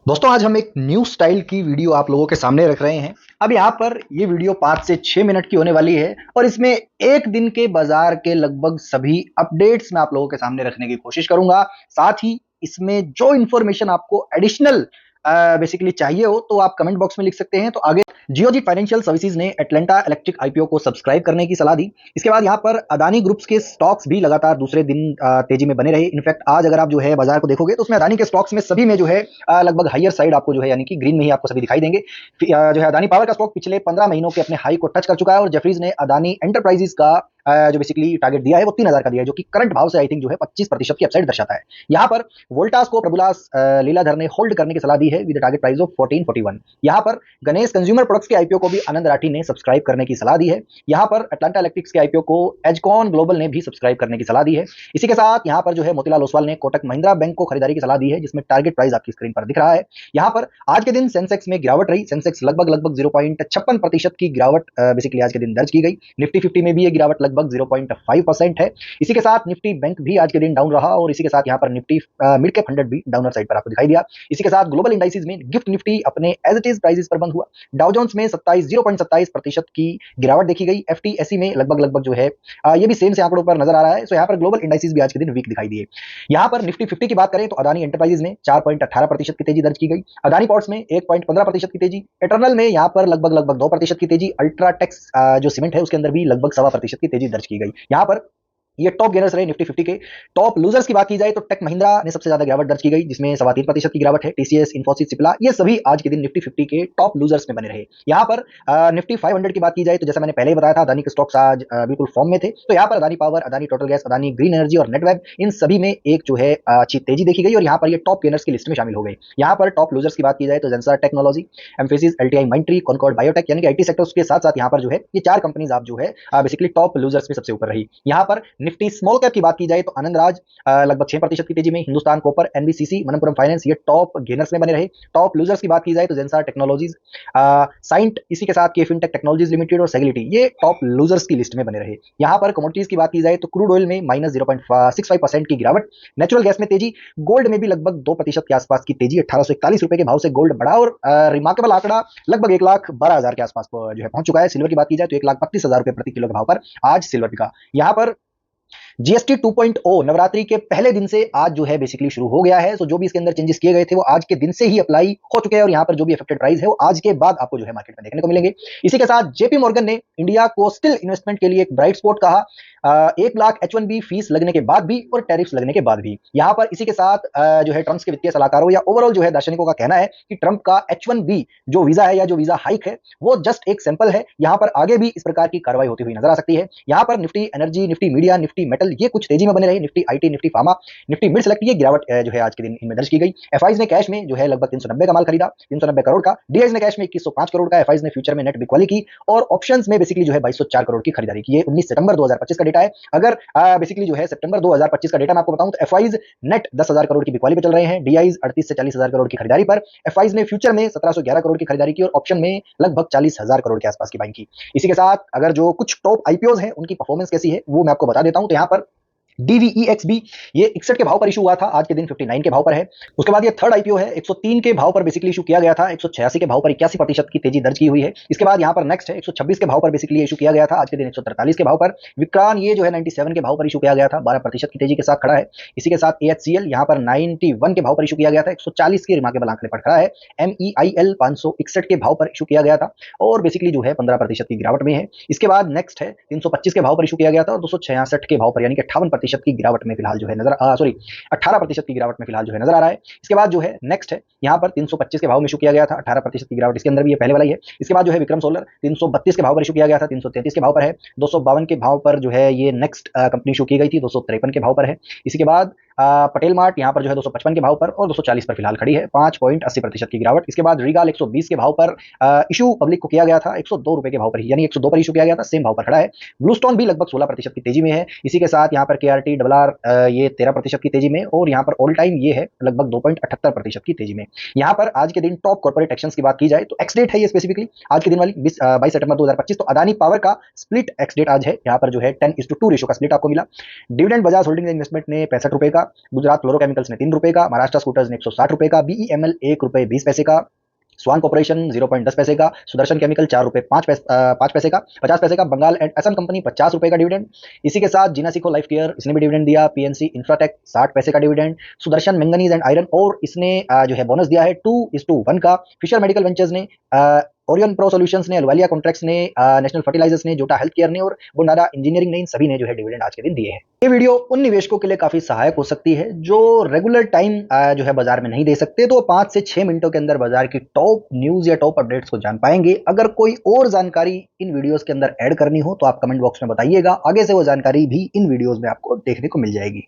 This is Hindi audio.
दोस्तों आज हम एक न्यू स्टाइल की वीडियो आप लोगों के सामने रख रहे हैं। अब यहाँ पर ये वीडियो 5 से 6 मिनट की होने वाली है और इसमें एक दिन के बाजार के लगभग सभी अपडेट्स मैं आप लोगों के सामने रखने की कोशिश करूंगा। साथ ही इसमें जो इन्फॉर्मेशन आपको एडिशनल बेसिकली चाहिए हो तो आप कमेंट बॉक्स में लिख सकते हैं। तो आगे जियोजी फाइनेंशियल सर्विसेज ने एटलांटा इलेक्ट्रिक आईपीओ को सब्सक्राइब करने की सलाह दी। इसके बाद यहाँ पर अदानी ग्रुप्स के स्टॉक्स भी लगातार दूसरे दिन तेजी में बने रहे। इनफैक्ट आज अगर आप जो है बाजार को देखोगे तो उसमें अदानी के स्टॉक्स में सभी में जो है लगभग हायर साइड आपको जो है यानी कि ग्रीन में ही आपको सभी दिखाई देंगे। जो है अदानी पावर का स्टॉक पिछले 15 महीनों के अपने हाई को टच कर चुका है और जेफरीज ने अदानी एंटरप्राइजेस का जो बेसिकली टारगेट दिया है वो 3000 का दिया है, जो कि करंट भाव से आई थिंक जो है 25% की अपसाइड दर्शाता है। यहाँ पर वोल्टास को प्रभुलास लीलाधर ने होल्ड करने की सलाह दी है विद टारगेट प्राइस ऑफ 1441। यहाँ पर गणेश कंज्यूमर प्रोडक्ट्स के आईपीओ को भी आनंद राठी ने सब्सक्राइब करने की सलाह दी है। यहाँ पर अटलांटा इलेक्ट्रिक्स के आईपीओ को एजकॉन ग्लोबल ने भी सब्सक्राइब करने की सलाह दी है। इसी के साथ यहाँ पर जो है मोतीलाल ओसवाल ने कोटक महिंद्रा बैंक को खरीदारी की सलाह दी है, जिसमें टारगेट प्राइस आपकी स्क्रीन पर दिख रहा है। यहाँ पर आज के दिन सेंसेक्स में गिरावट रही। सेंसेक्स लगभग 0.56% की गिरावट बेसिकली आज के दिन दर्ज की गई। निफ्टी 50 में भी ये गिरावट लगभग 0.5% है। इसी के साथ निफ्टी बैंक भी आज के दिन डाउन रहा और इसी के साथ यहाँ पर निफ्टी मिड कैप 100 भी डाउनर साइड पर आपको दिखाई दिया। इसी के साथ ग्लोबल इंडाइसेस में गिफ्ट निफ्टी अपने एज इट इज प्राइसेस पर बंद हुआ। डाउ जोन्स में 0.27% की गिरावट देखी गई। एफटीएसई में लगभग जो है ये भी सेम से आंकड़ों पर नजर आ रहा है। सो यहाँ पर ग्लोबल इंडाइसेस भी आज के दिन वीक दिखाई दिए। यहाँ पर निफ्टी 50 की बात करें तो अदानी एंटरप्राइजेज में 4.18% की तेजी दर्ज की गई। अदानी पोर्ट्स में 1.15% की तेजी। एटर्नल में यहाँ पर लगभग 2% की तेजी। अल्ट्राटेक्स जो सीमेंट है उसके अंदर भी लगभग 1.25% की तेजी दर्ज की गई। यहाँ पर ये टॉप गेनर्स रहे निफ्टी 50 के। टॉप लूजर्स की बात की जाए तो टेक महिंद्रा ने सबसे ज्यादा गिरावट दर्ज की गई, जिसमें 3.25% की गिरावट है। टीसीएस, इन्फोसिस, सिप्ला ये सभी आज के दिन निफ्टी 50 के टॉप लूजर्स में बने रहे। यहाँ पर निफ्टी 500 की बात की जाए तो जैसा मैंने पहले ही बताया था, अदानी के स्टॉक्स आज बिल्कुल फॉर्म में थे। तो यहाँ पर Adani power, Adani total gas, Adani green energy और नेटवेब इन सभी में एक जो है अच्छी तेजी देखी गई और यहाँ पर ये टॉप गेनर्स की लिस्ट में शामिल हो गए। यहाँ पर टॉप लूजर्स की बात की जाए तो Zensar Technology, Mphasis, LTI Mindtree, Concord Biotech यानी कि आईटी सेक्टर्स के साथ साथ यहाँ पर जो है ये 4 कंपनीज आप जो है बेसिकली टॉप लूजर्स में सबसे ऊपर रही। यहाँ पर निफ्टी स्मॉल कैप की बात की जाए तो आनंदराज लगभग 6% की तेजी में। Hindustan copper, NBCC, Manappuram finance ये टॉप गेनर्स में बने रहे। टॉप लूजर्स की बात की जाए तो जेंसार टेक्नोलॉजीज, साइंट, इसी के साथ के फिनटेक टेक्नोलॉजीज लिमिटेड और सेगिलिटी ये टॉप लूजर्स की लिस्ट में बने रहे। यहाँ पर कमोडिटीज की बात की जाए तो क्रूड ऑयल में -0.65% की गिरावट। नेचुरल गैस में तेजी। गोल्ड में भी लगभग 2% के आसपास की तेजी। 1841 रुपए के भाव से गोल्ड बढ़ा और रिमार्केबल आंकड़ा लगभग 1,12,000 के आसपास जो है पहुंच चुका है। सिल्वर की बात की जाए तो 1,32,000 रुपए प्रति किलो के भाव पर आज सिल्वर बिका। यहाँ पर जीएसटी 2.0 नवरात्रि के पहले दिन से आज जो है बेसिकली शुरू हो गया है। सो जो भी इसके अंदर चेंजेस किए गए थे वो आज के दिन से ही अप्लाई हो चुके हैं और यहाँ पर जो भी अफेक्टेड प्राइस है वो आज के बाद आपको जो है मार्केट में देखने को मिलेंगे। इसी के साथ जेपी मॉर्गन ने इंडिया को स्टिल इन्वेस्टमेंट के लिए एक ब्राइट स्पॉट कहा। 1 लाख H1B फीस लगने के बाद भी और टैरिफ्स लगने के बाद भी। यहाँ पर इसी के साथ जो है ट्रंप के वित्तीय सलाहकारों या ओवरऑल जो है दार्शनिकों का कहना है कि ट्रंप का H1B जो वीजा है या जो वीजा हाइक है वो जस्ट एक सैंपल है। यहाँ पर आगे भी इस प्रकार की कार्रवाई होती हुई नजर आ सकती है। यहाँ पर Nifty energy, Nifty media, Nifty metal ये कुछ तेजी में बने रहे। Nifty IT, Nifty pharma, Nifty mid select ये गिरावट जो है आज के दिन इनमें दर्ज की गई। एफआईज ने कैश में जो है लगभग 390 का माल खरीदा, 390 करोड़ का। डीआईज ने कैश में 2105 करोड़ का, एफआईज ने फ्यूचर में नेट बिकवाली की और ऑप्शंस में बेसिकली जो है 2204 करोड़ की खरीदारी की। 19 सितंबर 2025 का डेटा है। अगर बेसिकली जो है सितंबर 2025 का डेटा मैं आपको बताऊं तो एफआईज नेट 10,000 करोड़ की बिकवाली पे चल रहे हैं। डीआईज 38 से 40,000 करोड़ की खरीदारी पर। एफआईज ने फ्यूचर में 1711 करोड़ की खरीदारी की और ऑप्शन में लगभग 40,000 करोड़ के आसपास की बाइंग की। इसी के साथ अगर जो कुछ टॉप आईपीओज हैं उनकी परफॉर्मेंस कैसी है वो मैं आपको बता देता हूं। तो यहाँ पर डीवीईएक्सबी ये 61 के भाव पर इशू हुआ था, आज के दिन 59 के भाव पर है। उसके बाद ये थर्ड आईपीओ है, 103 के भाव पर बेसिकली इशू किया गया था, 186 के भाव पर 81% की तेजी दर्ज की हुई है। इसके बाद यहाँ पर नेक्स्ट है 126 के भाव पर बेसिकली इशू किया गया था, आज के दिन 143 के भाव पर। विक्रान ये जो है 97 के भाव पर इशू किया गया था, 12% की तेजी के साथ खड़ा है। इसी के साथ एएचसीएल यहाँ पर 91 के भाव पर इशू किया गया था, 140 के रिमार्केबल आंकड़े पर खड़ा है। एमईआईएल 561 के भाव पर इशू किया गया था और बेसिकली जो है 15% की गिरावट में है। इसके बाद नेक्स्ट है 325 के भाव पर इशू किया गया था और 266 के भाव पर यानी कि 58% की गिरावट में फिलहाल जो है नजर 18% की गिरावट में फिलहाल जो है नजर आ रहा है। इसके बाद जो है नेक्स्ट है यहाँ पर 325 के भाव में इशू किया गया था, 18% की गिरावट इसके अंदर भी ये पहले वाला ही है। इसके बाद जो है विक्रम सोलर 332 के भाव पर इशू किया गया था, 333 के भाव पर है। 252 के भाव पर जो है ये नेक्स्ट कंपनी इशू की गई थी, 253 के भाव पर है। इसी के बाद पटेल मार्ट यहाँ पर जो है 255 के भाव पर और 240 पर फिलहाल खड़ी है, 5.80% की गिरावट। इसके बाद रीगाल 120 के भाव पर इशू पब्लिक को किया गया था, 102 रुपए के भाव पर ही यानी 102 पर इशू किया गया था, सेम भाव पर खड़ा है। ब्लूस्टोन भी लगभग 16% की तेजी में है। इसी के साथ यहाँ पर केआरटी डबल आर ये 13% की तेजी में और यहाँ पर ऑल टाइम ये है लगभग 2.78% की तेजी में। यहाँ पर आज के दिन टॉप कॉर्पोरेट एक्शंस की बात की जाए तो एक्स डेट है ये स्पेसिफिकली आज के दिन वाली 22 सितंबर 2025। तो अदानी पावर का स्प्लिट एक्स डेट आज है, यहाँ पर जो है 10:2 रेशो का स्प्लिट आपको मिला। डिविडेंड बजाज होल्डिंग इन्वेस्टमेंट ने 65 रुपए का का, गुजरात फ्लोरोकेमिकल्स ने 3 रुपए का, महाराष्ट्र स्कूटर्स ने 160 रुपए का, बीईएमएल 1 रुपए 20 पैसे का, स्वान कॉर्पोरेशन 0.10 पैसे का, सुदर्शन केमिकल 4 रुपए 5 पैसे का, 50 पैसे का, बंगाल एंड असम कंपनी 50 रुपए का डिविडेंड। इसी के साथ जिनासिको लाइफ केयर इसने भी डिविडेंड दिया, पीएनसी इंफ्राटेक 60 पैसे का dividend, Sudarshan manganese and iron और इसने जो है बोनस दिया है 2:1 का, फिशर मेडिकल वेंचर्स ने, ओरियन प्रो सॉल्यूशंस ने, अलवालिया कॉन्ट्रैक्ट्स ने, नेशनल फर्टिलाइजर्स ने, जोटा हेल्थ केयर ने और बुंडारा इंजीनियरिंग ने, इन सभी ने जो है डिविडेंड आज के दिन दिए हैं। ये वीडियो उन निवेशकों के लिए काफी सहायक हो सकती है जो रेगुलर टाइम जो है बाजार में नहीं दे सकते, तो 5 से 6 मिनटों के अंदर बाजार की टॉप न्यूज या टॉप अपडेट्स को जान पाएंगे। अगर कोई और जानकारी इन वीडियोस के अंदर ऐड करनी हो तो आप कमेंट बॉक्स में बताइएगा, आगे से वो जानकारी भी इन वीडियोस में आपको देखने को मिल जाएगी।